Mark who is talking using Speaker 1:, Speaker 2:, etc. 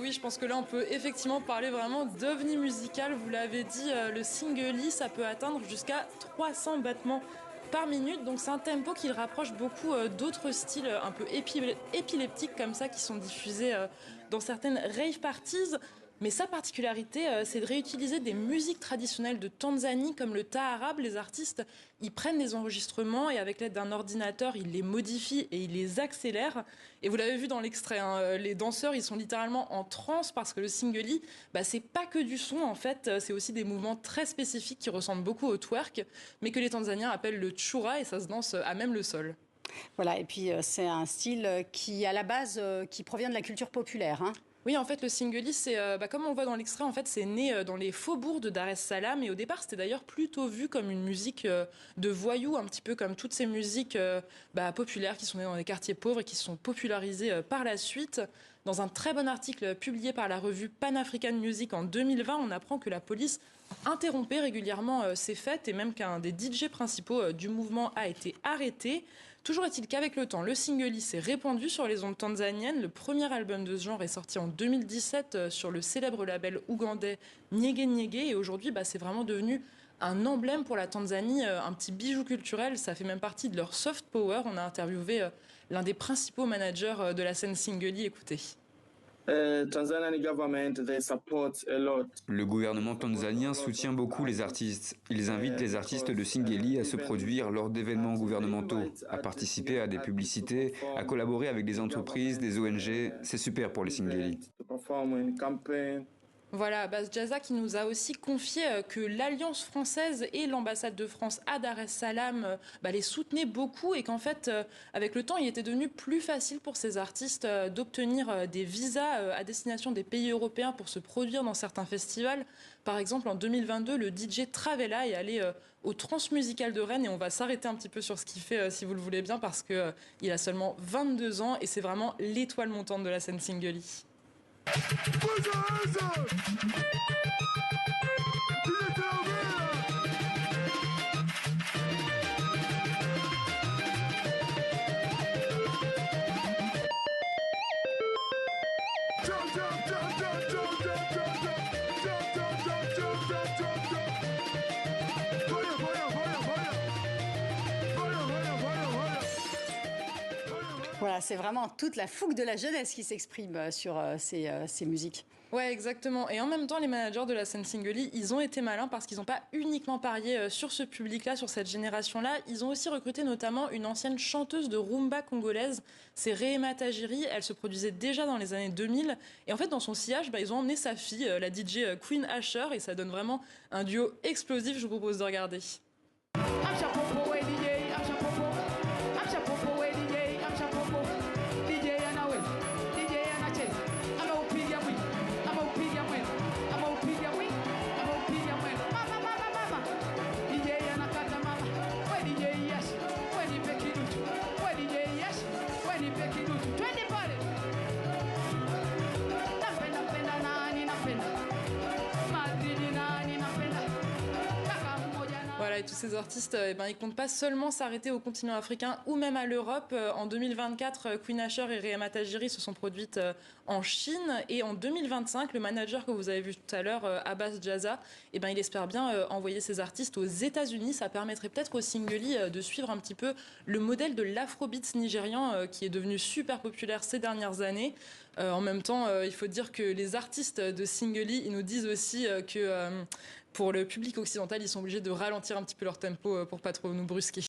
Speaker 1: oui, je pense que là, on peut effectivement parler vraiment d'ovni musical. Vous l'avez dit, le Singeli, ça peut atteindre jusqu'à 300 battements par minute. Donc c'est un tempo qui le rapproche beaucoup d'autres styles un peu épileptiques comme ça qui sont diffusés dans certaines rave parties. Mais sa particularité, c'est de réutiliser des musiques traditionnelles de Tanzanie comme le taarab. Les artistes, ils prennent les enregistrements et avec l'aide d'un ordinateur, ils les modifient et ils les accélèrent. Et vous l'avez vu dans l'extrait, hein, les danseurs, ils sont littéralement en transe parce que le singeli, c'est pas que du son en fait, c'est aussi des mouvements très spécifiques qui ressemblent beaucoup au twerk, mais que les Tanzaniens appellent le chura et ça se danse à même le sol.
Speaker 2: Voilà, et puis c'est un style qui, à la base, qui provient de la culture populaire, hein.
Speaker 1: Oui, en fait, le singeli, c'est comme on le voit dans l'extrait, en fait, c'est né dans les faubourgs de Dar es Salaam. Et au départ, c'était d'ailleurs plutôt vu comme une musique de voyous, un petit peu comme toutes ces musiques populaires qui sont nées dans les quartiers pauvres et qui se sont popularisées par la suite. Dans un très bon article publié par la revue Pan African Music en 2020, on apprend que la police interrompait régulièrement ces fêtes et même qu'un des DJ principaux du mouvement a été arrêté. Toujours est-il qu'avec le temps, le singeli s'est répandu sur les ondes tanzaniennes. Le premier album de ce genre est sorti en 2017 sur le célèbre label ougandais Nyege Nyege. Et aujourd'hui, c'est vraiment devenu un emblème pour la Tanzanie, un petit bijou culturel. Ça fait même partie de leur soft power. On a interviewé l'un des principaux managers de la scène singeli. Écoutez.
Speaker 3: Le
Speaker 4: gouvernement tanzanien soutient beaucoup les artistes. Ils invitent les artistes de Singeli à se produire lors d'événements gouvernementaux, à participer à des publicités, à collaborer avec des entreprises, des ONG. C'est super pour les Singeli.
Speaker 1: Voilà, Abbas Djaza qui nous a aussi confié que l'Alliance française et l'ambassade de France à Dar es Salaam les soutenaient beaucoup et qu'en fait, avec le temps, il était devenu plus facile pour ces artistes d'obtenir des visas à destination des pays européens pour se produire dans certains festivals. Par exemple, en 2022, le DJ Travella est allé au Transmusical de Rennes et on va s'arrêter un petit peu sur ce qu'il fait, si vous le voulez bien, parce qu'il a seulement 22 ans et c'est vraiment l'étoile montante de la scène singeli.
Speaker 2: Voilà, c'est vraiment toute la fougue de la jeunesse qui s'exprime sur ces musiques.
Speaker 1: Ouais, exactement. Et en même temps, les managers de la scène singeli, ils ont été malins parce qu'ils n'ont pas uniquement parié sur ce public-là, sur cette génération-là. Ils ont aussi recruté notamment une ancienne chanteuse de rumba congolaise. C'est Rehema Tajiri. Elle se produisait déjà dans les années 2000. Et en fait, dans son sillage, ils ont emmené sa fille, la DJ Queen Asher. Et ça donne vraiment un duo explosif. Je vous propose de regarder. Voilà, et tous ces artistes, ils comptent pas seulement s'arrêter au continent africain ou même à l'Europe. En 2024, Queen Asher et Rehema Tajiri se sont produites en Chine. Et en 2025, le manager que vous avez vu tout à l'heure, Abbas Djaza, il espère bien envoyer ses artistes aux États-Unis. Ça permettrait peut-être au singeli de suivre un petit peu le modèle de l'afrobeat nigérian qui est devenu super populaire ces dernières années. En même temps, il faut dire que les artistes de singeli, ils nous disent aussi que pour le public occidental, ils sont obligés de ralentir un petit peu leur tempo pour pas trop nous brusquer.